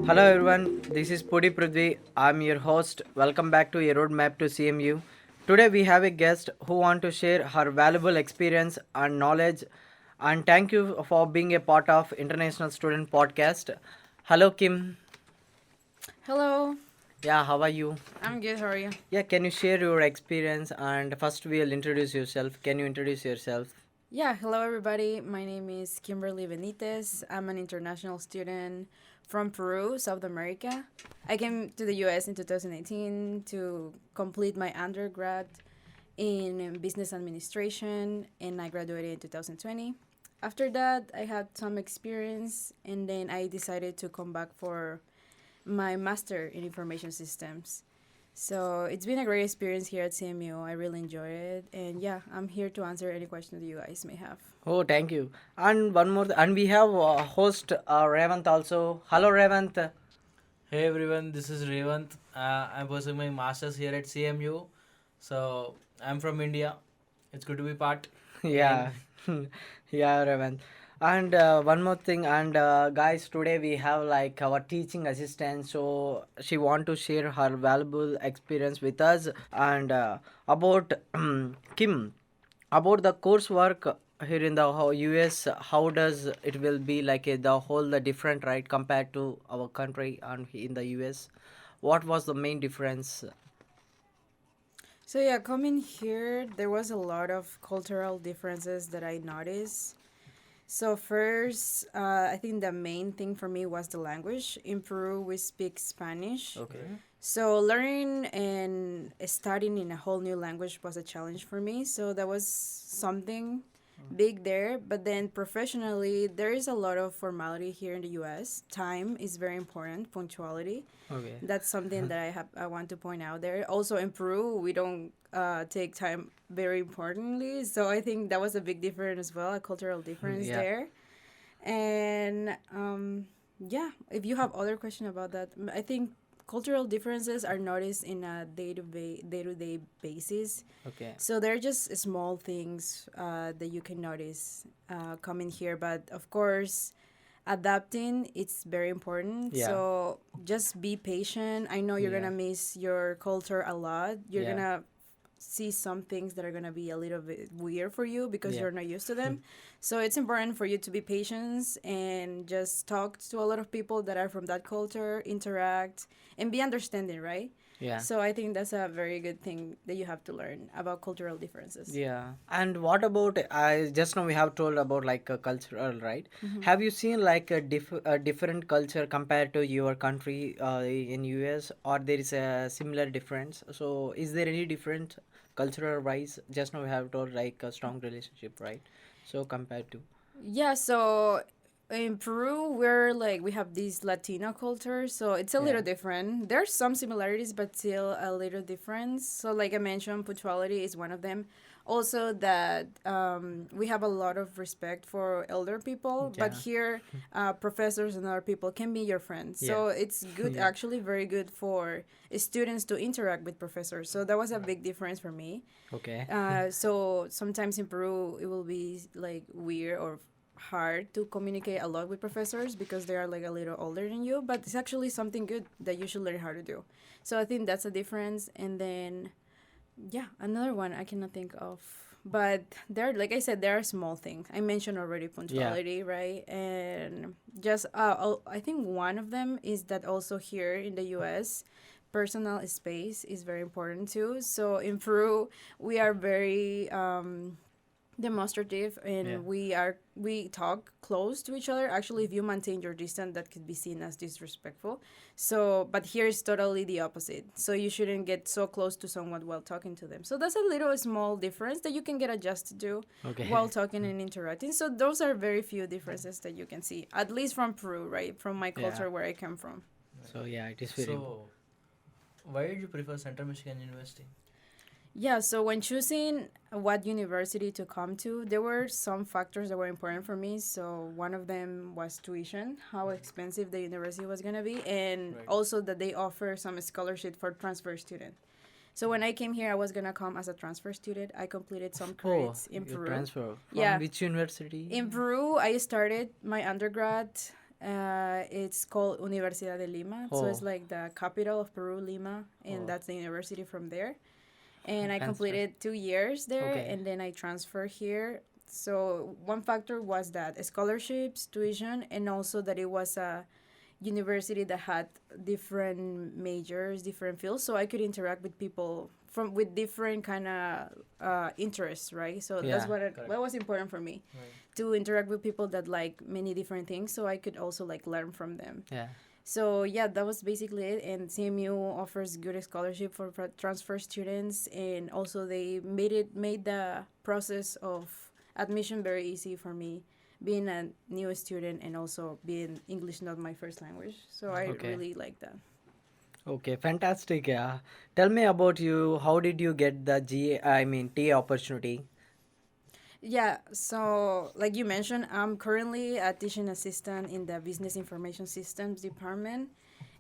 Hello everyone, this is Pudi Prudhvi. I'm your host. Welcome back to a roadmap to CMU. Today we have a guest who want to share her valuable experience and knowledge. And thank you for being a part of International Student Podcast. Hello Kim. Hello, Yeah, how are you? I'm good. How are you? Yeah, can you share your experience and first we'll introduce yourself. Can you introduce yourself? Yeah, hello everybody. My name is Kimberly Benites. I'm an international student from Peru, South America. I came to the US in 2018 to complete my undergrad in business administration and I graduated in 2020. After that, I had some experience and then I decided to come back for my master in information systems. So it's been a great experience here at CMU. I really enjoy it. And yeah, I'm here to answer any questions that you guys may have. Oh, thank you. And one more, and we have host Revanth also. Hello Revanth. Hey everyone, this is Revanth. I'm pursuing my masters here at CMU. So I'm from India. It's good to be part. Yeah, And yeah, Revan. And one more thing, and guys, today we have like our teaching assistant, so she want to share her valuable experience with us and about Kim, about the coursework here in the US. How does it will be like the whole the different right compared to our country and in the US? What was the main difference? So yeah, coming here, there was a lot of cultural differences that I noticed. So first, I think the main thing for me was the language. In Peru, we speak Spanish. Okay. So learning and studying in a whole new language was a challenge for me. So that was something big there. But then professionally, there is a lot of formality here in the U.S. Time is very important, punctuality. Okay. That's something that I want to point out there. Also in Peru, we don't take time very importantly. So I think that was a big difference as well, a cultural difference Yeah. there. And yeah, if you have other question about that, I think cultural differences are noticed in a day to day basis. Okay. So they're just small things that you can notice coming here. But of course, adapting it's very important. Yeah. So just be patient. I know you're Yeah. gonna miss your culture a lot. You're Yeah. gonna see some things that are going to be a little bit weird for you because Yeah. you're not used to them. So it's important for you to be patient and just talk to a lot of people that are from that culture, interact, and be understanding, right? Yeah. So I think that's a very good thing that you have to learn about cultural differences. Yeah. And what about I just now we have told about like a cultural, right? Have you seen like a different culture compared to your country in US, or there is a similar difference? So is there any different cultural wise? Just now we have told like a strong relationship, right? So compared to. Yeah, so in Peru, we're like we have this Latino culture, so it's a Yeah. little different. There's some similarities, but still a little difference. So, like I mentioned, punctuality is one of them. Also, that we have a lot of respect for elder people, but Yeah. here, professors and other people can be your friends. Yeah. So it's good, Yeah. actually, very good for students to interact with professors. So that was a big difference for me. Okay. So sometimes in Peru, it will be like weird or hard to communicate a lot with professors because they are like a little older than you, but it's actually something good that you should learn how to do. So I think that's a difference. And then, yeah, another one I cannot think of. But there, like I said, there are small things. I mentioned already Yeah. punctuality, right? And just, I think one of them is that also here in the US, personal space is very important too. So in Peru, we are very demonstrative Yeah. and we talk close to each other. Actually, if you maintain your distance, that could be seen as disrespectful. So but here is totally the opposite, so you shouldn't get so close to someone while talking to them. So that's a little small difference that you can get adjusted to Okay. while talking and interacting. So those are very few differences that you can see, at least from Peru, right, from my Yeah. culture where I come from. So yeah, it is very important. so, why did you prefer Central Michigan University? Yeah, so when choosing what university to come to, there were some factors that were important for me. So one of them was tuition, how expensive the university was going to be, and Right. also that they offer some scholarship for transfer student. So when I came here, I was going to come as a transfer student. I completed some Oh, credits in you Peru. transfer from Yeah. which university? In Peru, I started my undergrad It's called Universidad de Lima. So it's Oh, like the capital of Peru, Lima, and oh, that's the university from there. And I fantastic. completed 2 years there, Okay. and then I transferred here. So one factor was that scholarships, tuition, and also that it was a university that had different majors, different fields, so I could interact with people from with different kind of interests, right? So that's Yeah. what was important for me, Right. to interact with people that like many different things, so I could also like learn from them. Yeah. So yeah, that was basically it. And CMU offers good scholarship for transfer students, and also they made the process of admission very easy for me, being a new student and also being English not my first language. So I Okay. really like that. Okay, fantastic. Yeah. Tell me about you. How did you get the I mean, TA opportunity? Yeah, so like you mentioned, I'm currently a teaching assistant in the Business Information Systems department.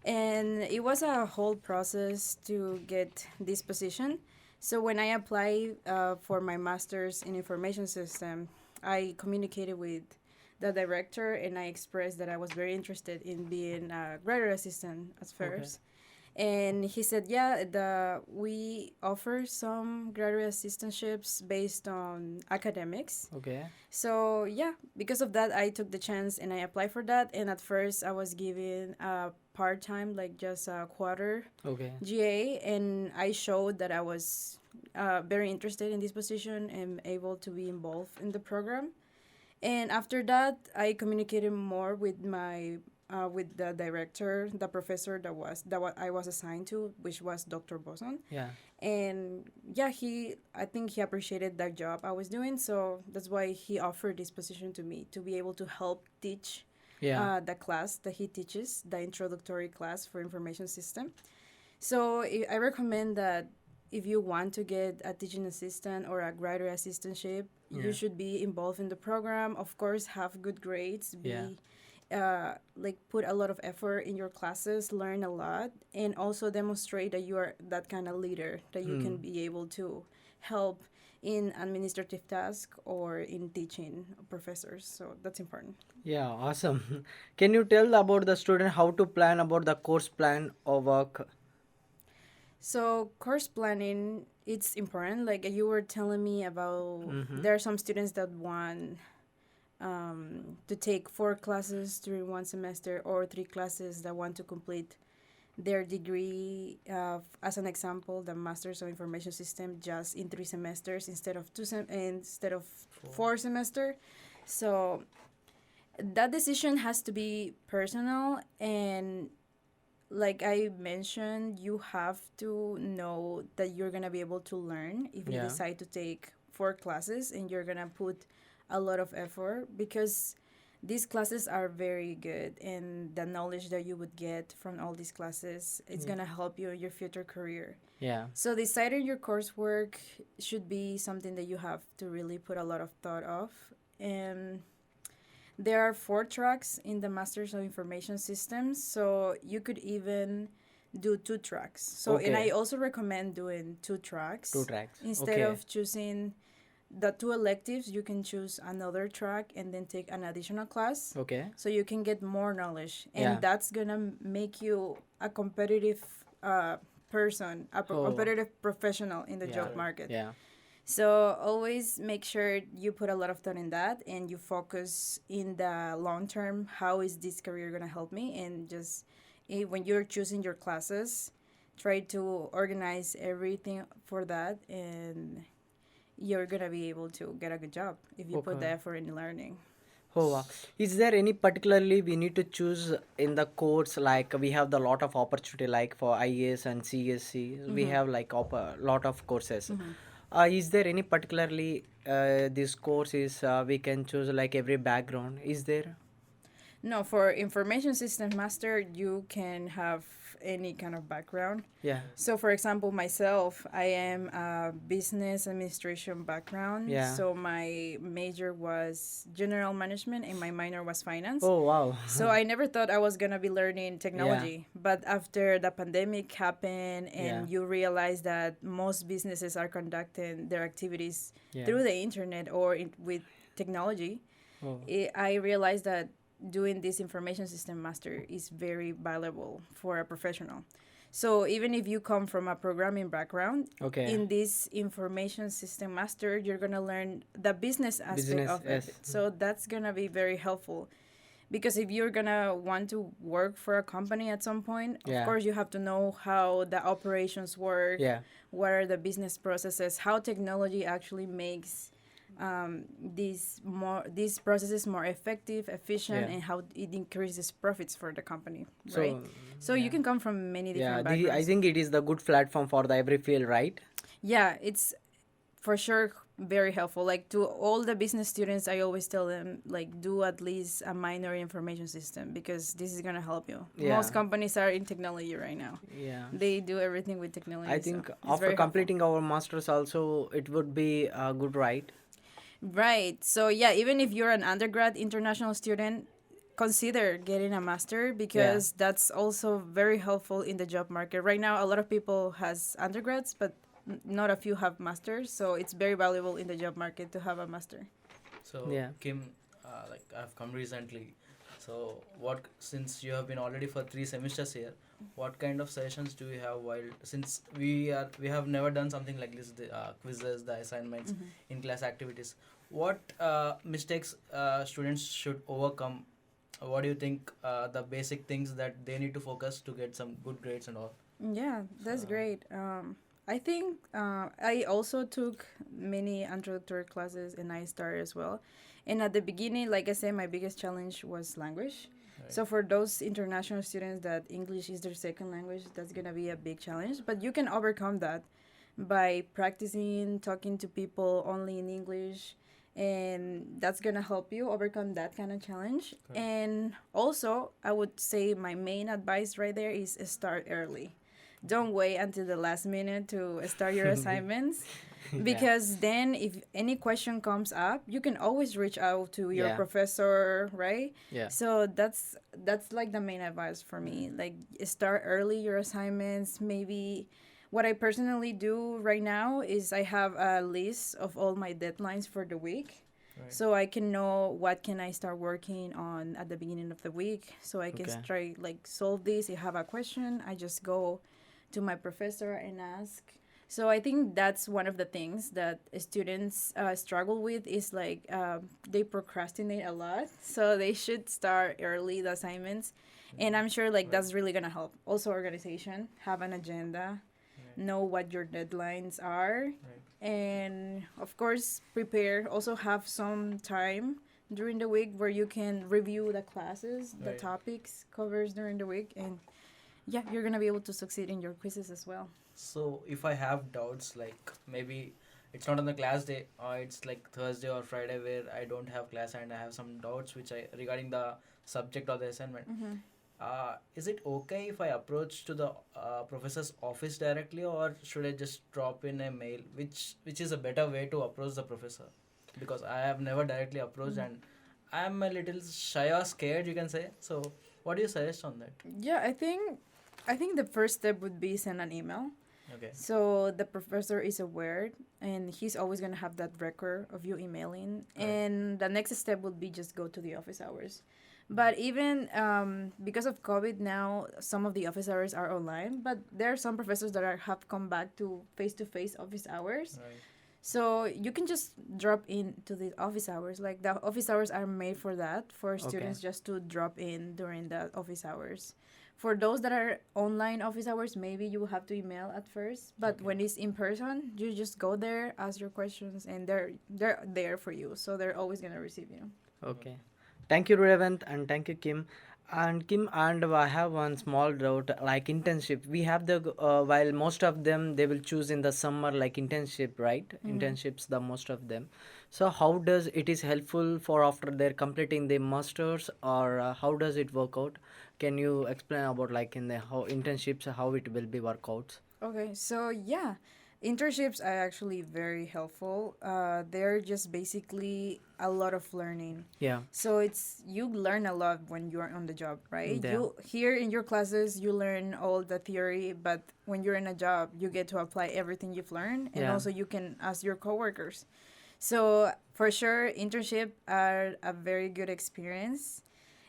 And it was a whole process to get this position. So when I applied for my master's in information system, I communicated with the director and I expressed that I was very interested in being a graduate assistant at Okay. first. And he said, yeah, we offer some graduate assistantships based on academics. Okay. So yeah, because of that, I took the chance and I applied for that. And at first, I was given a part time, like just a quarter Okay. GA, and I showed that I was very interested in this position and able to be involved in the program. And after that, I communicated more with my with the director, the professor I was assigned to, which was Dr. Boson. Yeah. And yeah, I think he appreciated that job I was doing, so that's why he offered this position to me, to be able to help teach Yeah. the class that he teaches, the introductory class for information system. So I recommend that if you want to get a teaching assistant or a graduate assistantship, you Yeah. should be involved in the program. Of course, have good grades, Yeah. be like put a lot of effort in your classes, learn a lot, and also demonstrate that you are that kind of leader, that you can Hmm. be able to help in administrative tasks or in teaching professors. So that's important. Yeah. Awesome. Can you tell about the student how to plan about the course plan or work? So course planning, it's important. Like you were telling me about, Mm-hmm. there are some students that want to take 4 classes during one semester, or 3 classes that want to complete their degree. As an example, the Masters of Information System just in 3 semesters instead of instead of Four. 4 semester. So that decision has to be personal, and like I mentioned, you have to know that you're gonna be able to learn if you Yeah. decide to take 4 classes and you're gonna put a lot of effort, because these classes are very good, and the knowledge that you would get from all these classes, it's Yeah. gonna help you in your future career. Yeah. So deciding your coursework should be something that you have to really put a lot of thought of. And there are 4 tracks in the Masters of Information Systems, so you could even do 2 tracks. So, and I Okay. also recommend doing 2 tracks. 2 tracks. Instead Okay. of choosing the 2 electives, you can choose another track and then take an additional class, Okay. so you can get more knowledge, and Yeah. that's gonna make you a competitive person, Oh. competitive professional in the Yeah. job market. Yeah. So always make sure you put a lot of thought in that, and you focus in the long term. How is this career gonna help me? And just when you're choosing your classes, try to organize everything for that, and you're gonna be able to get a good job if you put the Okay. effort in learning. Oh, wow. Is there any particularly we need to choose in the course? Like we have the lot of opportunity, like for IAS and CSC, we have like lot of courses. Is there any particularly this course is we can choose like every background? Is there? No, for information system master, you can have any kind of background. Yeah. So, for example, myself, I am a business administration background. Yeah. So, my major was general management and my minor was finance. Oh, wow. So, I never thought I was going to be learning technology. But after the pandemic happened and Yeah. you realize that most businesses are conducting their activities Yeah. through the internet or with technology, Oh. I realized that doing this information system master is very valuable for a professional. So even if you come from a programming background, Okay. in this information system master, you're gonna learn the business aspect Business, of yes. it. So that's gonna be very helpful, because if you're gonna want to work for a company at some point, of Yeah. course you have to know how the operations work, Yeah. what are the business processes, how technology actually makes these processes more effective, efficient, Yeah. and how it increases profits for the company, So right? So you yeah. can come from many Yeah, different I backgrounds. think it is the good platform for the every field, right? Yeah, it's for sure very helpful. Like, to all the business students, I always tell them, like, do at least a minor in information system, because this is gonna help you. Yeah. Most companies are in technology right now. Yeah. They do everything with technology. I So think it's after very helpful. completing our masters also it would be good, right? Right. So yeah, even if you're an undergrad international student, consider getting a master, because that's also very helpful in the job market. Right now, a lot of people has undergrads, but not a few have masters. So it's very valuable in the job market to have a master. So Yeah. Kim, like I've come recently. So what, since you have been already for 3 semesters here, what kind of sessions do you have while, since we have never done something like this, the quizzes, the assignments, in class activities. What mistakes students should overcome? What do you think the basic things that they need to focus to get some good grades and all? Yeah, that's So, great. I think I also took many introductory classes, and I started as well. And at the beginning, like I said, my biggest challenge was language. right. So for those international students that English is their second language, that's gonna be a big challenge. But you can overcome that by practicing talking to people only in English, and that's gonna help you overcome that kind of challenge. Correct. And also, I would say my main advice right there is start early. Don't wait until the last minute to start your assignments, because then if any question comes up, you can always reach out to your Yeah. professor, right? Yeah. So that's like the main advice for me. Like, start early your assignments. Maybe what I personally do right now is I have a list of all my deadlines for the week. Right. So I can know what can I start working on at the beginning of the week, so I can Okay. try like solve this. If I have a question, I just go to my professor and ask. So I think that's one of the things that students struggle with, is like they procrastinate a lot. So they should start early the assignments, and I'm sure like that's really gonna help. Also, organization, have an agenda, know what your deadlines are, and of course prepare. Also have some time during the week where you can review the classes, the Right. topics covers during the week, and yeah, you're gonna be able to succeed in your quizzes as well. So if I have doubts, like maybe it's not on the class day, or it's like Thursday or Friday where I don't have class and I have some doubts which I regarding the subject or the assignment. Is it okay if I approach to the professor's office directly, or should I just drop in a mail? Which is a better way to approach the professor? Because I have never directly approached, and I am a little shy or scared, you can say. So what do you suggest on that? Yeah, I think the first step would be send an email. Okay. So the professor is aware, and he's always gonna have that record of you emailing. Right. And the next step would be just go to the office hours. But even because of COVID now, some of the office hours are online. But there are some professors that have come back to face office hours. Right. So you can just drop in to the office hours. Like, the office hours are made for that, for students just to drop in during the office hours. For those that are online office hours, maybe you will have to email at first. But when it's in person, you just go there, ask your questions, and they're there for you. So they're always gonna receive you. Okay. Thank you, Revanth, and thank you, Kim. And Kim, and I have one small doubt, like internship. We have the while most of them they will choose in the summer like internship, right? Internships, the most of them. So how does it is helpful for after they're completing the masters, or how does it work out? Can you explain about like in the how internships how it will be workouts? Okay, so yeah, internships are actually very helpful. They're just basically a lot of learning. Yeah. So you learn a lot when you are on the job, right? Yeah. You here in your classes you learn all the theory, but when you're in a job, you get to apply everything you've learned, and Yeah. also you can ask your coworkers. So for sure, internship are a very good experience.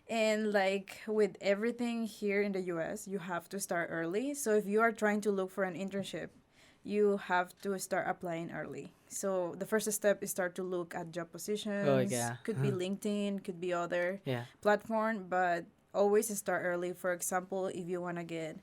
And like with everything here in the US, you have to start early. So if you are trying to look for an internship, you have to start applying early. So the first step is start to look at job Oh positions. yeah. Could be LinkedIn, could be other Yeah. platform, but always start early. For example, if you want to get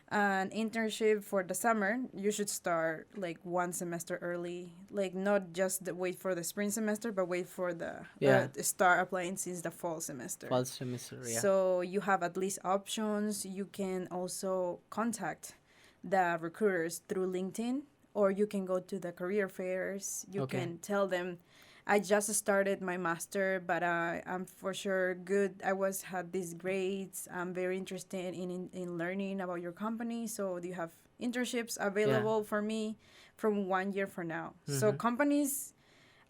an internship for the summer, you should start like one semester early. Like not just wait for the spring semester, but wait for the Yeah. start applying since the fall semester. Fall semester. Yeah. So you have at least options. You can also contact the recruiters through LinkedIn, or you can go to the career fairs. You Okay. can tell them, I just started my master, but I'm for sure good. I was had these grades. I'm very interested in learning about your company. So do you have internships Yeah. available for me from 1 year from now? So Mm-hmm. companies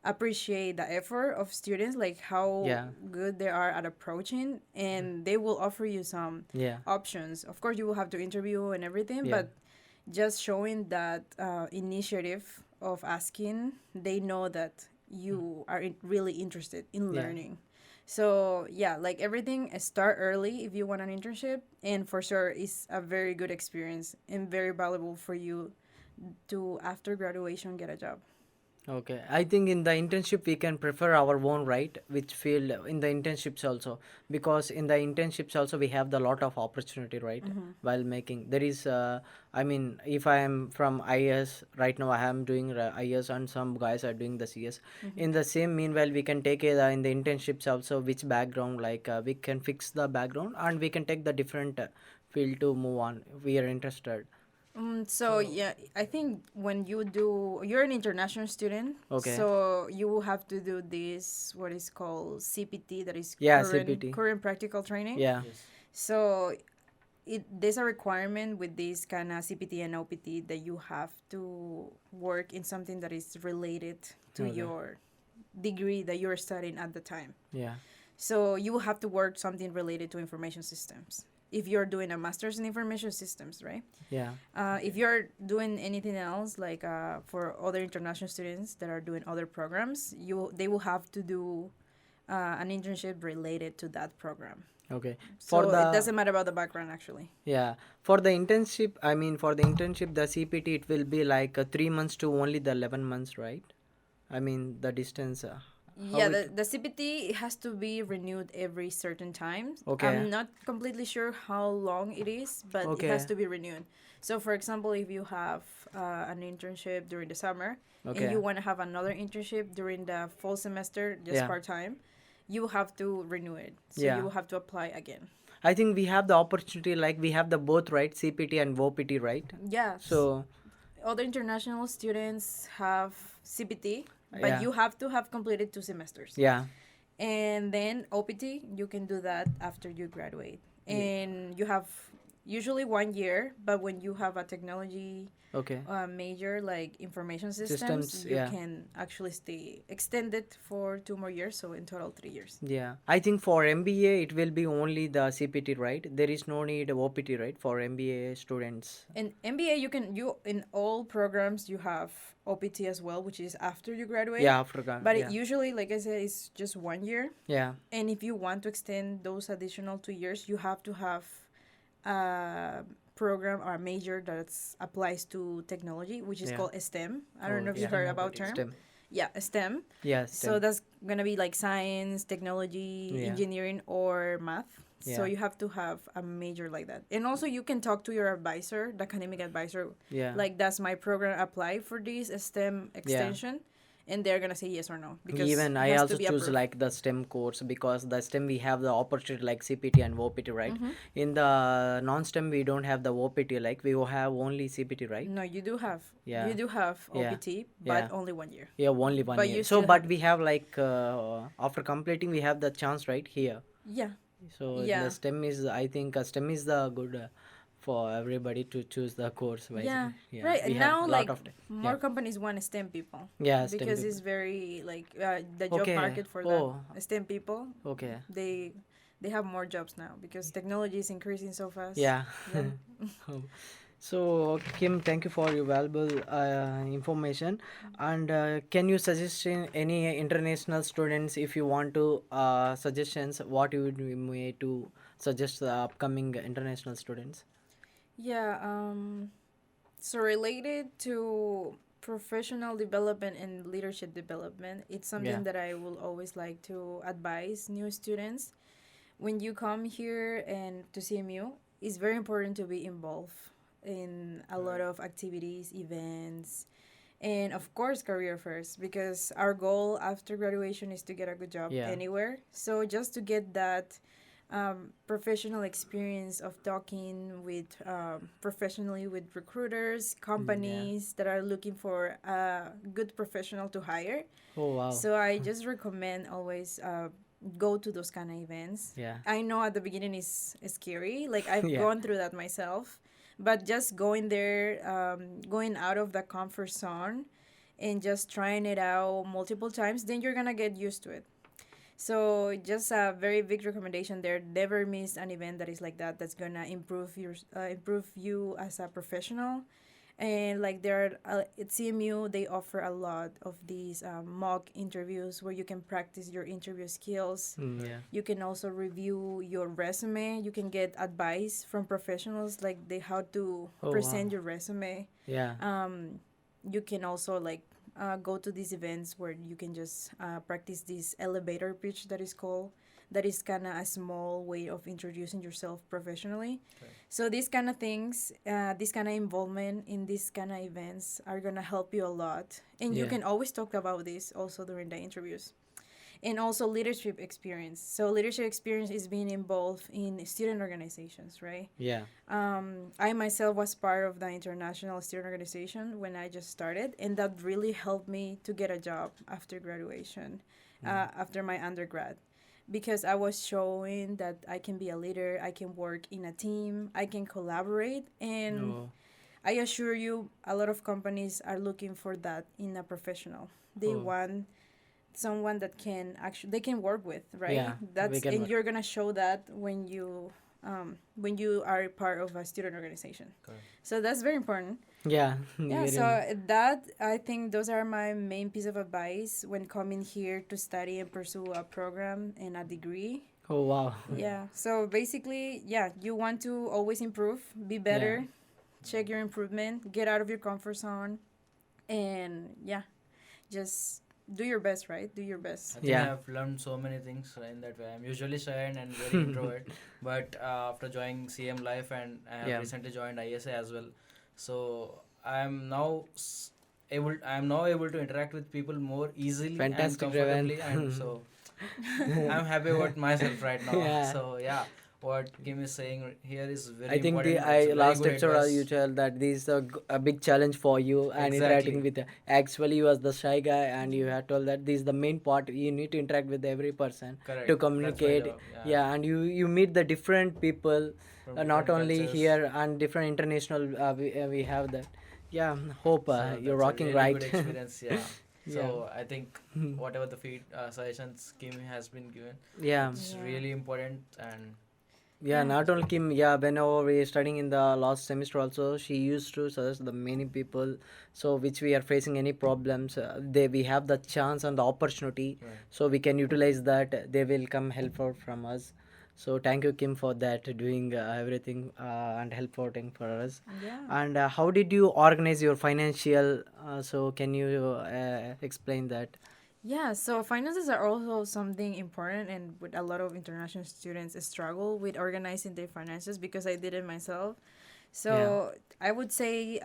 appreciate the effort of students, like how Yeah. good they are at approaching, and they will offer you some Yeah. options. Of course, you will have to interview and everything, Yeah. but just showing that initiative of asking, they know that you are really interested in Yeah. learning. So yeah, like everything, start early if you want an internship, and for sure it's a very good experience and very valuable for you to after graduation get a job. Okay, I think in the internship we can prefer our own, right, which field in the internships also, because in the internships also we have the lot of opportunity, right, while making there is I mean, if I am from IS right now, I am doing IS and some guys are doing the CS. In the same meanwhile we can take in the internships also which background, like we can fix the background and we can take the different field to move on if we are interested. So yeah, I think when you're an international student, Okay. so you will have to do this what is called CPT, that is Yeah, current CPT. current practical training. Yeah. Yes. So there's a requirement with this kind of CPT and OPT that you have to work in something that is related to Okay. your degree that you're studying at the time. Yeah. So you will have to work something related to information systems if you're doing a master's in information systems, right? Yeah. If you're doing anything else, like for other international students that are doing other programs, they will have to do an internship related to that program. Okay. For So it the doesn't matter about the background, actually. yeah, for the internship, I mean for the internship, the CPT it will be like 3 months to only the 11 months, right? I mean the distance. How Yeah, it? the CPT has to be renewed every certain time. Okay. I'm not completely sure how long it is, but it has Okay. to be renewed. So, for example, if you have an internship during the summer and Okay. you want to have another internship during the fall semester, just Yeah. part time, you will have to renew it. So, Yeah. you will have to apply again. I think we have the opportunity, like we have the both, right? CPT and OPT, right? Yeah. So Other international students have CPT, but yeah. you have to have completed 2 semesters. Yeah. And then OPT, you can do that after you graduate. And you have usually 1 year, but when you have a technology Okay. major like information Systems, systems, you yeah. can actually stay extended for 2 more years, so in total 3 years. Yeah. I think for MBA it will be only the CPT, right? There is no need of OPT, right, for MBA students. In MBA, you in all programs you have OPT as well, which is after you graduate. Yeah, after But yeah. it usually, like I said, it's just 1 year. Yeah. And if you want to extend those additional 2 years, you have to have a program or a major that applies to technology, which is Yeah. called STEM. I don't Oh, know if you yeah. heard STEM about OPT. term. STEM. Yeah, STEM. Yeah, So STEM. that's gonna be like science, technology, Yeah. engineering, or math. So Yeah. you have to have a major like that. And also you can talk to your advisor, the academic advisor, Yeah. like, does my program apply for this STEM extension? And they're gonna say yes or no, because Even it I has also to be choose approved. like the STEM course, because the STEM we have the opportunity like CPT and OPT, right? Mm-hmm. In the non-STEM we don't have the OPT, like we will have only CPT, right? No, you do have Yeah. OPT, but Yeah. only 1 year. Yeah, only one But year. you So, still but have we have like after completing we have the chance, right, here. Yeah. So the Yeah. STEM is, I think STEM is the good for everybody to choose the course wise. Yeah. Yeah, Right. we And have now, a lot like, of time. more Yeah. companies want STEM people Yeah, STEM because people. it's very like the job Okay. market for Oh, the STEM people. okay. They have more jobs now because technology is increasing so fast. Yeah. Yeah. So, Kim, thank you for your valuable information. And can you suggest any international students if you want to suggestions? What you would be to suggest the upcoming international students? Yeah, so related to professional development and leadership development, it's Yeah, something that I will always like to advise new students. When you come here and to CMU, it's very important to be involved in a lot Right. of activities, events, and of course career first, because our goal after graduation is to get a good job yeah, anywhere. So just to get that professional experience of talking with professionally with recruiters, yeah. companies that are looking for a good professional to hire. Oh wow. So I just recommend always go to those kind of events. Yeah, I know at the beginning is scary. Like I've yeah, gone through that myself, but just going there, going out of the comfort zone, and just trying it out multiple times, then you're gonna get used to it. So just a very big recommendation there. Never miss an event that is like that. That's gonna improve you as a professional. And like there are at CMU, they offer a lot of these mock interviews where you can practice your interview skills. yeah. You can also review your resume. You can get advice from professionals like they how to Oh wow. present your resume. Yeah, You can also like go to these events where you can just practice this elevator pitch that is called, that is kind of a small way of introducing yourself professionally. Okay. So these kind of things, this kind of involvement in these kind of events are going to help you a lot, and you yeah, can always talk about this also during the interviews. And also leadership experience. So leadership experience is being involved in student organizations, right? yeah, I myself was part of the international student organization when I just started, and that really helped me to get a job after graduation, after my undergrad, because I was showing that I can be a leader, I can work in a team, I can collaborate, and oh, I assure you, a lot of companies are looking for that in a professional. They oh, want someone that can actually they can work with, right? yeah. We That's can and work. you're gonna show that when you are part of a student organization. Correct. So that's very important. Yeah, Yeah, very. so that I think those are my main piece of advice when coming here to study and pursue a program and a degree. Oh wow. Yeah, so basically, yeah, you want to always improve, be Yeah, better, check your improvement, get out of your comfort zone, and yeah, just do your best, right? Do your best. I think yeah, I've learned so many things in that way. I'm usually shy and very introvert, but after joining CM Life and I have yeah. recently joined ISA as well, so I'm now I'm now able to interact with people more easily and Fantastic, comfortably, Revanth. and so I'm happy about myself right now. Yeah. So yeah, what Kim is saying here is I very think the important. It's I very last good lecture you advice. tell that this is a big challenge for you and interacting Exactly. with actually you was the shy guy and you had told that this is the main part you need to interact with every person to Correct. That's my communicate. job. Yeah. Yeah, and you meet the different people, From not different only cultures. here and different international we have that. Yeah, hope So you're that's a rocking really good right. experience. Yeah. Yeah. So I think whatever the feed suggestions Kim has been given, Yeah. it's Yeah. really important and Yeah, Yeah. not only Kim, yeah, whenever we studying in the last semester also, she used to suggest the many people, so which we are facing any problems, we have the chance and the opportunity, right. so we can utilize that, they will come help out from us. So thank you Kim for that, doing everything and helping for us. Yeah. And how did you organize your financial, so can you explain that? Yeah, so finances are also something important, and with a lot of international students struggle with organizing their finances because I did it myself. Yeah. So I would say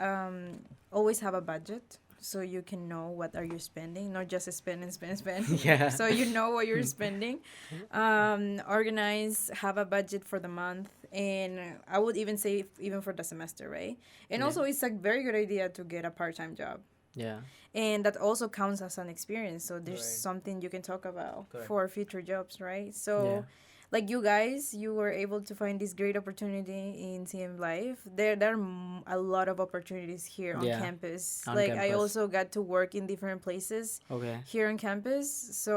always have a budget so you can know what are you spending, not just spend and spend and spend. Yeah. So you know what you're spending. Organize, have a budget for the month, and I would even say even for the semester, right? And Yeah. also, it's a very good idea to get a part-time job, Yeah. and that also counts as an experience, so there's Right. something you can talk about Correct. for future jobs, right? Yeah. So like you guys, you were able to find this great opportunity in CM Life. There are a lot of opportunities here on Yeah. campus. On Like I campus. also got to work in different places Okay. here on campus, so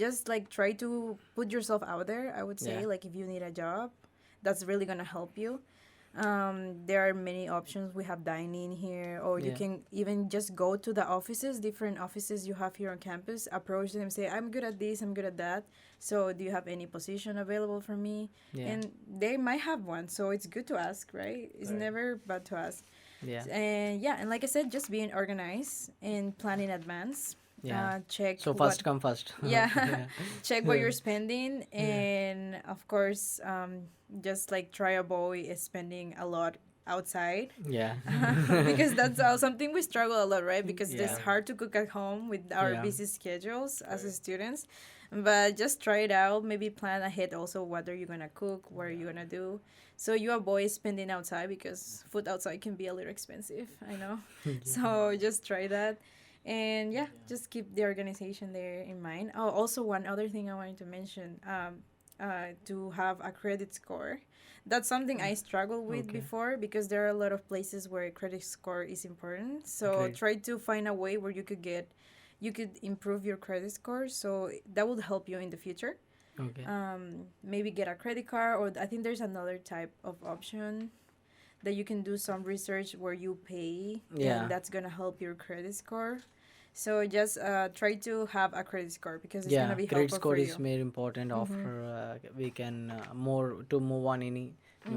just like try to put yourself out there, I would say. Yeah. Like if you need a job, that's really gonna help you. There are many options. We have dining here, or you Yeah. can even just go to the offices, different offices you have here on campus, approach them, say, I'm good at this, I'm good at that. So, do you have any position available for me? Yeah. And they might have one. So, it's good to ask, right? It's Right. never bad to ask. Yeah. And yeah, and like I said, just being organized and plan in advance. Yeah. Check So what, first come first. yeah, Yeah. check what you're spending, Yeah. and of course, just like try avoid spending a lot outside. Yeah. Because that's something we struggle a lot, right? Because it's Yeah. hard to cook at home with our Yeah. busy schedules as a Right. students. But just try it out. Maybe plan ahead also what are you gonna cook, what are you gonna do, so you avoid spending outside because food outside can be a little expensive. I know. So just try that. And yeah, just keep the organization there in mind. Oh, also one other thing I wanted to mention, to have a credit score. That's something I struggled with Okay. before because there are a lot of places where credit score is important. So Great. try to find a way where you could improve your credit score. So that would help you in the future. Okay. Maybe get a credit card, or I think there's another type of option that you can do some research where you pay, Yeah. and that's gonna help your credit score. So just try to have a credit score because it's gonna Yeah. be Credit helpful score for is you. very important after we can more to move on any.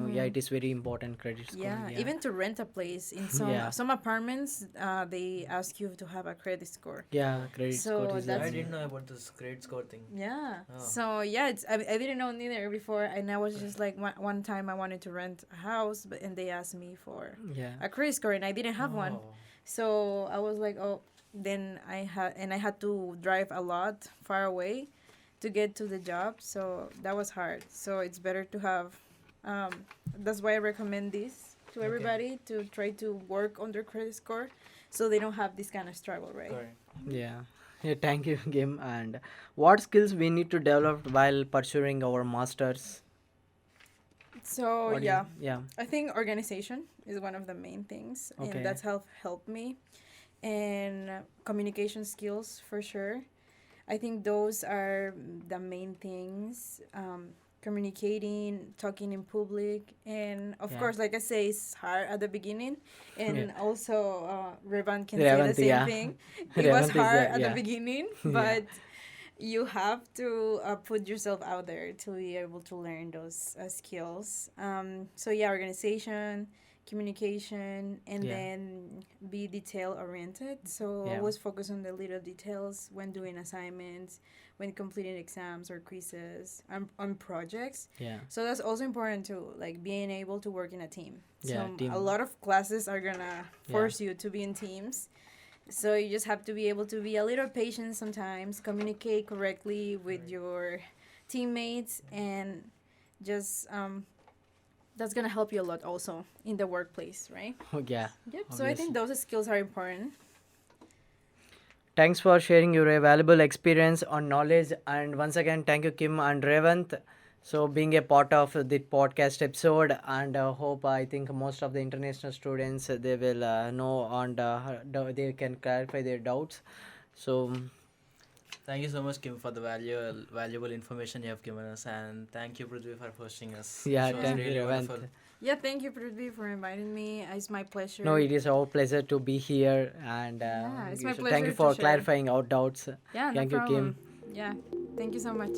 Yeah, it is very important credit score. Yeah, Yeah. even to rent a place in some Yeah. some apartments, they ask you to have a credit score. Yeah. Credit score So is that's I very. didn't know about this grade score thing. Yeah. Oh. So yeah, I didn't know neither before, and I was just like one time I wanted to rent a house, and they asked me for Yeah. a credit score, and I didn't have one. Oh. So I was like, oh, then I had to drive a lot far away to get to the job. So that was hard. So it's better to have. That's why I recommend this to Okay. everybody to try to work on their credit score, so they don't have this kind of struggle, right? Correct. Yeah. Yeah. Thank you, Kim. And what skills we need to develop while pursuing our masters? So What do you? yeah, Yeah. I think organization is one of the main things, Okay. and that's helped me, and communication skills for sure. I think those are the main things. Communicating, talking in public, and of Yeah. course, like I say, it's hard at the beginning, and Yeah. also Revan can say the Revanth, same yeah. thing. It was Revanth is hard at the yeah. beginning, Yeah. but you have to put yourself out there to be able to learn those skills. So yeah, organization, communication, and Yeah. then be detail oriented. So Yeah. always focus on the little details when doing assignments, when completing exams or quizzes, on projects. Yeah. So that's also important too, like being able to work in a team. Yeah, So team. a lot of classes are gonna force you to be in teams. So you just have to be able to be a little patient sometimes, communicate correctly with your teammates, and just that's gonna help you a lot also in the workplace, right? Yeah. Yep. So I think those skills are important. Thanks for sharing your valuable experience on knowledge. And once again, thank you, Kim and Revanth. So being a part of the podcast episode, and hope I think most of the international students they will know, and they can clarify their doubts. So Thank you so much, Kim, for the valuable information you have given us, and thank you, Prudhvi, for hosting us. yeah, It was thank really you, Revanth. wonderful. Yeah, thank you, Prudhvi, for inviting me. It's my pleasure. No, it is our pleasure to be here, and Yeah, it's my thank pleasure you to for share. clarifying our doubts. Yeah, no Thank you, problem. Kim. Yeah, thank you so much.